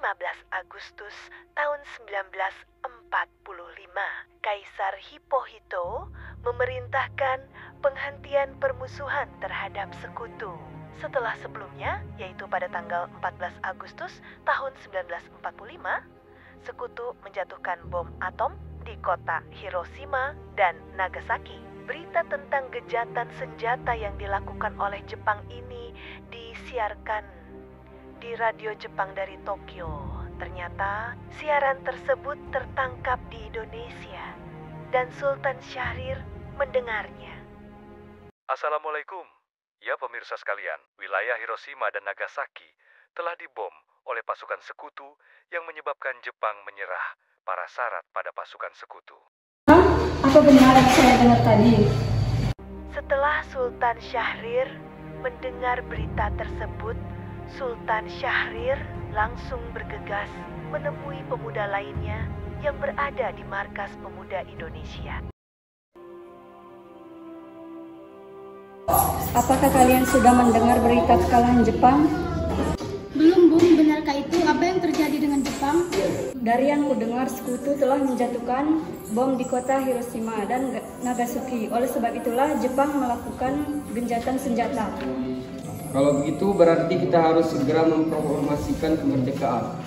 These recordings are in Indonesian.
15 Agustus tahun 1945, Kaisar Hirohito memerintahkan penghentian permusuhan terhadap sekutu. Setelah sebelumnya, yaitu pada tanggal 14 Agustus tahun 1945, sekutu menjatuhkan bom atom di kota Hiroshima dan Nagasaki. Berita tentang gejatan senjata yang dilakukan oleh Jepang ini disiarkan di radio Jepang dari Tokyo. Ternyata siaran tersebut tertangkap di Indonesia dan Sultan Syahrir mendengarnya. Assalamualaikum. Ya pemirsa sekalian, wilayah Hiroshima dan Nagasaki telah dibom oleh pasukan sekutu yang menyebabkan Jepang menyerah para syarat pada pasukan sekutu. Apa benar yang saya dengar tadi? Setelah Sultan Syahrir mendengar berita tersebut, Sultan Syahrir langsung bergegas menemui pemuda lainnya yang berada di Markas Pemuda Indonesia. Apakah kalian sudah mendengar berita kekalahan Jepang? Belum, Bung. Benarkah itu? Apa yang terjadi dengan Jepang? Dari yang kudengar, sekutu telah menjatuhkan bom di kota Hiroshima dan Nagasaki. Oleh sebab itulah Jepang melakukan gencatan senjata. Kalau begitu berarti kita harus segera memproklamasikan kemerdekaan.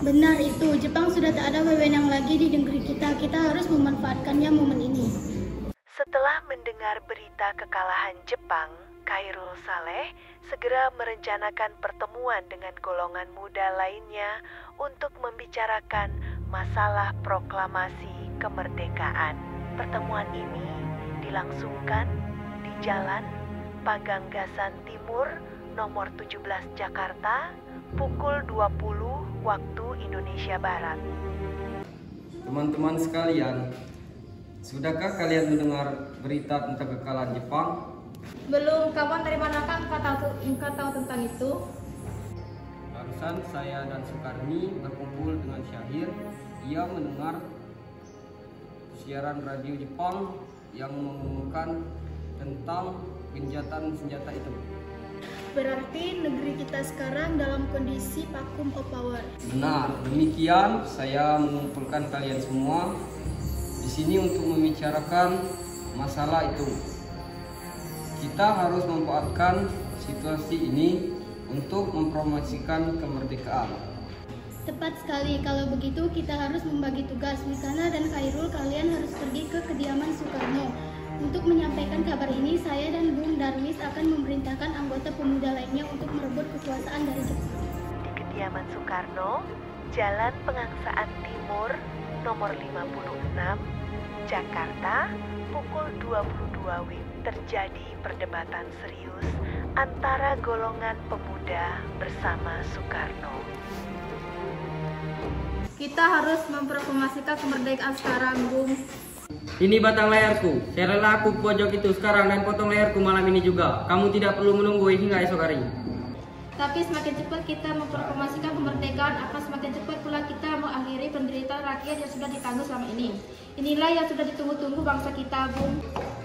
Benar itu. Jepang sudah tak ada wewenang lagi di negeri kita. Kita harus memanfaatkannya momen ini. Setelah mendengar berita kekalahan Jepang, Khairul Saleh segera merencanakan pertemuan dengan golongan muda lainnya untuk membicarakan masalah proklamasi kemerdekaan. Pertemuan ini dilangsungkan di Jalan Paganggasan Timur nomor 17 Jakarta pukul 20 waktu Indonesia Barat. Teman-teman sekalian, sudahkah kalian mendengar berita tentang kekalahan Jepang? Belum, kawan, dari manakah engkau tahu tentang itu? Barusan saya dan Soekarni berkumpul dengan Syahrir. Ia mendengar siaran radio Jepang yang mengumumkan tentang gencatan senjata itu. Berarti negeri kita sekarang dalam kondisi vacuum of power. Benar, demikian saya mengumpulkan kalian semua di sini untuk membicarakan masalah itu. Kita harus memanfaatkan situasi ini untuk mempromosikan kemerdekaan. Tepat sekali. Kalau begitu kita harus membagi tugas. Misana dan Khairul, kalian harus pergi ke kediaman Soekarno. Untuk menyampaikan kabar ini, saya dan Bung Darwis akan memerintahkan anggota pemuda lainnya untuk merebut kekuasaan dari Jepang. Di kediaman Soekarno, Jalan Pengangsaan Timur nomor 56, Jakarta, pukul 22 WIB, terjadi perdebatan serius antara golongan pemuda bersama Soekarno. Kita harus memproklamasikan kemerdekaan sekarang, Bung. Ini batang layarku. Saya rela aku pojok itu sekarang dan potong layarku malam ini juga. Kamu tidak perlu menunggu hingga esok hari. Tapi semakin cepat kita memproklamasikan kemerdekaan, akan semakin cepat pula kita mengakhiri penderitaan rakyat yang sudah ditanggung selama ini. Inilah yang sudah ditunggu-tunggu bangsa kita, Bung.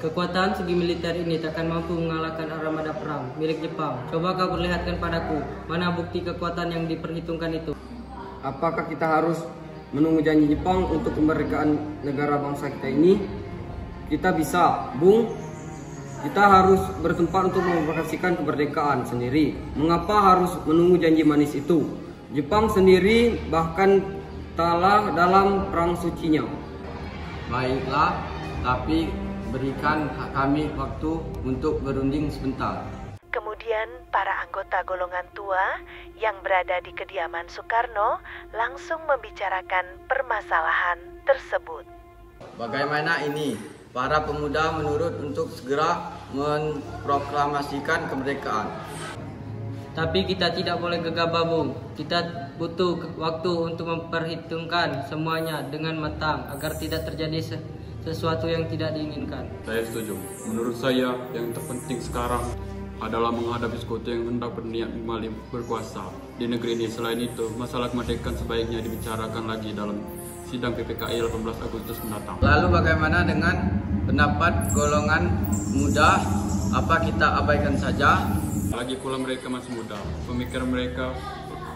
Kekuatan segi militer ini takkan mampu mengalahkan armada perang milik Jepang. Coba kau perlihatkan padaku, mana bukti kekuatan yang diperhitungkan itu. Apakah kita harus menunggu janji Jepang untuk kemerdekaan negara bangsa kita ini? Kita bisa, Bung. Kita harus bertempat untuk memproklamasikan kemerdekaan sendiri. Mengapa harus menunggu janji manis itu? Jepang sendiri bahkan kalah dalam perang sucinya. Baiklah, tapi berikan kami waktu untuk berunding sebentar. Kemudian para anggota golongan tua yang berada di kediaman Soekarno langsung membicarakan permasalahan tersebut. Bagaimana ini? Para pemuda menurut untuk segera memproklamasikan kemerdekaan. Tapi kita tidak boleh gegabah, Bung. Kita butuh waktu untuk memperhitungkan semuanya dengan matang agar tidak terjadi sesuatu yang tidak diinginkan. Saya setuju. Menurut saya yang terpenting sekarang adalah menghadapi sekutu yang hendak berniat kembali berkuasa di negeri ini. Selain itu, masalah kemerdekaan sebaiknya dibicarakan lagi dalam sidang PPKI 18 Agustus mendatang. Lalu bagaimana dengan pendapat golongan muda? Apa kita abaikan saja? Lagi pula mereka masih muda, pemikiran mereka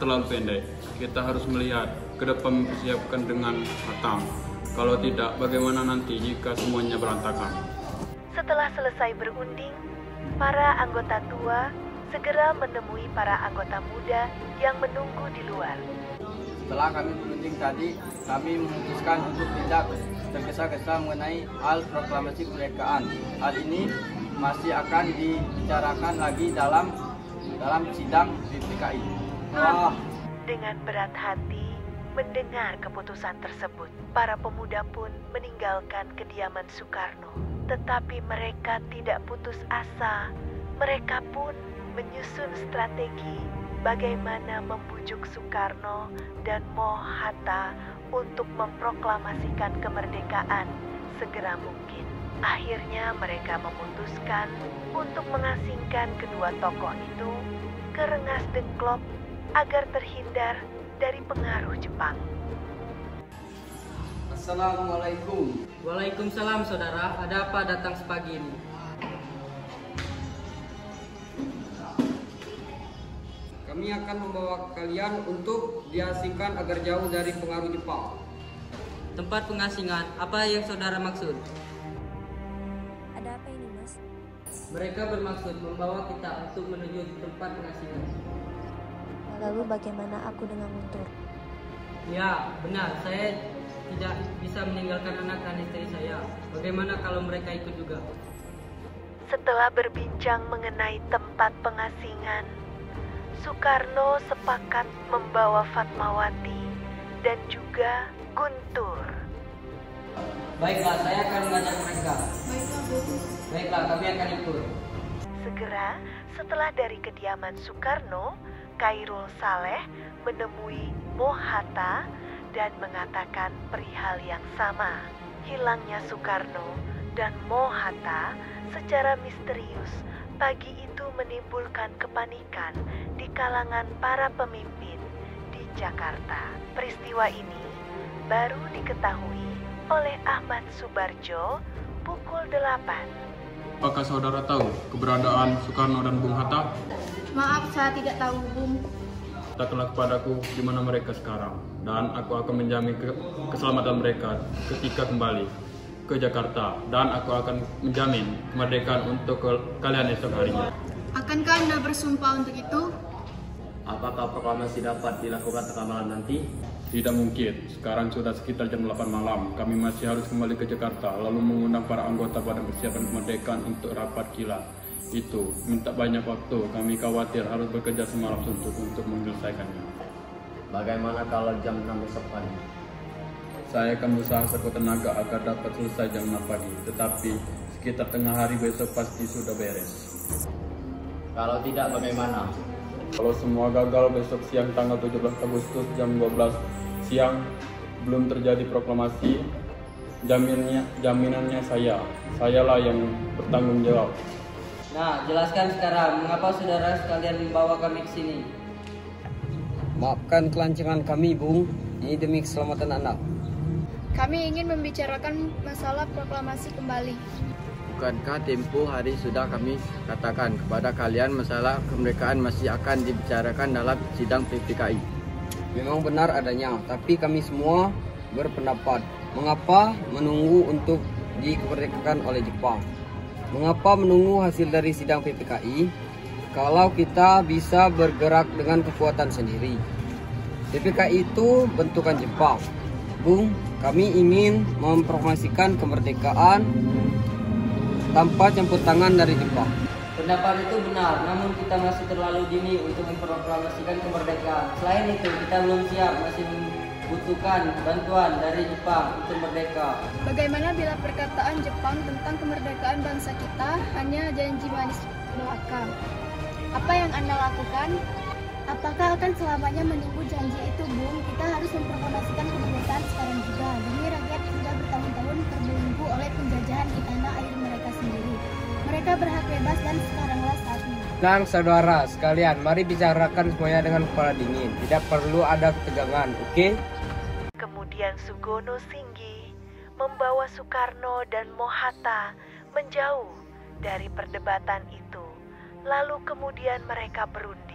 terlalu pendek. Kita harus melihat ke depan, mempersiapkan dengan matang. Kalau tidak, bagaimana nanti jika semuanya berantakan? Setelah selesai berunding, para anggota tua segera menemui para anggota muda yang menunggu di luar. Setelah kami berunding tadi, kami memutuskan untuk tidak tergesa-gesa mengenai hal proklamasi kemerdekaan. Hal ini masih akan dibicarakan lagi dalam sidang PPKI. Dengan berat hati mendengar keputusan tersebut, para pemuda pun meninggalkan kediaman Soekarno. Tetapi mereka tidak putus asa. Mereka pun menyusun strategi bagaimana membujuk Soekarno dan Moh-Hatta untuk memproklamasikan kemerdekaan segera mungkin. Akhirnya mereka memutuskan untuk mengasingkan kedua tokoh itu ke Rengas Dengklok agar terhindar dari pengaruh Jepang. Assalamualaikum. Waalaikumsalam saudara, ada apa datang sepagi ini? Kami akan membawa kalian untuk diasingkan agar jauh dari pengaruh Jepang. Tempat pengasingan, apa yang saudara maksud? Ada apa ini, Mas? Mereka bermaksud membawa kita untuk menuju tempat pengasingan. Lalu bagaimana aku dengan Guntur? Ya, benar. Saya tidak bisa meninggalkan anak dan istri saya. Bagaimana kalau mereka ikut juga? Setelah berbincang mengenai tempat pengasingan, Soekarno sepakat membawa Fatmawati dan juga Guntur. Baiklah, saya akan mengajak mereka. Baiklah, kami akan ikut. Segera setelah dari kediaman Soekarno, Khairul Saleh menemui Moh-Hatta dan mengatakan perihal yang sama. Hilangnya Soekarno dan Moh-Hatta secara misterius pagi itu menimbulkan kepanikan di kalangan para pemimpin di Jakarta. Peristiwa ini baru diketahui oleh Ahmad Subarjo pukul 8. Apakah saudara tahu keberadaan Soekarno dan Bung Hatta? Maaf, saya tidak tahu, Bung. Katakanlah kepadaku di mana mereka sekarang, dan aku akan menjamin keselamatan mereka ketika kembali ke Jakarta, dan aku akan menjamin kemerdekaan untuk kalian esok harinya. Akankah Anda bersumpah untuk itu? Apakah proklamasi dapat dilakukan tengah malam nanti? Tidak mungkin, sekarang sudah sekitar jam 8 malam. Kami masih harus kembali ke Jakarta, lalu mengundang para anggota Badan Persiapan Kemerdekaan untuk rapat kilat. Itu minta banyak waktu, kami khawatir harus bekerja semalam suntuk untuk menyelesaikannya. Bagaimana kalau jam 6 besok pagi? Saya akan berusaha sekuat tenaga agar dapat selesai jam 6 pagi, tetapi sekitar tengah hari besok pasti sudah beres. Kalau tidak bagaimana? Kalau semua gagal besok siang tanggal 17 Agustus jam 12 siang belum terjadi proklamasi, jaminannya sayalah yang bertanggung jawab. Nah, jelaskan sekarang mengapa saudara sekalian membawa kami ke sini. Maafkan kelancangan kami, Bung. Ini demi keselamatan anak. Kami ingin membicarakan masalah proklamasi kembali. Bukankah tempo hari sudah kami katakan kepada kalian masalah kemerdekaan masih akan dibicarakan dalam sidang PPKI? Memang benar adanya, tapi kami semua berpendapat, mengapa menunggu untuk dikemerdekakan oleh Jepang? Mengapa menunggu hasil dari sidang PPKI kalau kita bisa bergerak dengan kekuatan sendiri? PPKI itu bentukan Jepang. Bung, kami ingin memproklamasikan kemerdekaan tanpa campur tangan dari Jepang. Pendapat itu benar, namun kita masih terlalu dini untuk memproklamasikan kemerdekaan. Selain itu, kita belum siap, masih membutuhkan bantuan dari Jepang untuk merdeka. Bagaimana bila perkataan Jepang tentang kemerdekaan bangsa kita hanya janji manis belaka? Apa yang Anda lakukan? Apakah akan selamanya menunggu janji itu, Bung? Kita harus memproklamasikan kemerdekaan sekarang juga. Demi rakyat sudah bertahun-tahun terbelenggu oleh penjajahan di tanah air mereka sendiri. Mereka berhak bebas dan sekaranglah saatnya. Tenang saudara sekalian, mari bicarakan semuanya dengan kepala dingin. Tidak perlu ada ketegangan, oke? Kemudian Sugono Singgi membawa Soekarno dan Moh-Hatta menjauh dari perdebatan itu. Lalu kemudian mereka berunding.